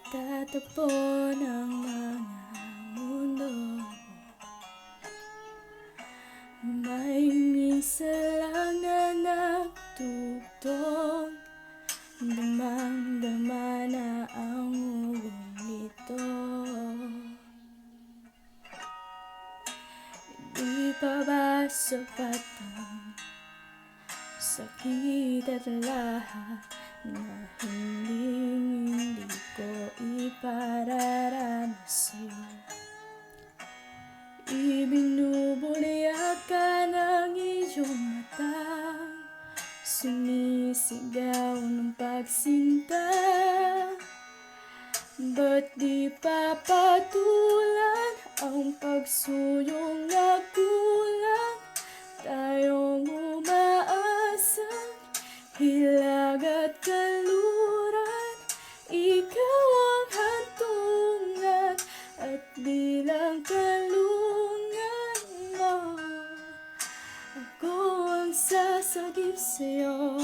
Tatagpo ng mga mundo. May minsan lang na nagtutong, damang-dama na ang ugong nito. Di pa ba sapat ang sakit at lahat na hindi ko ipararaan sa'yo? Ibinubulyak ka ng iyong matang sumisigaw ng pagsinta. Ba't di papatulan ang pagsuyong na kulang? Tayong umaasang hilag at kaluran. Ikaw ang hantungan at bilang kalungan mo. Ako ang sasagip sa'yo.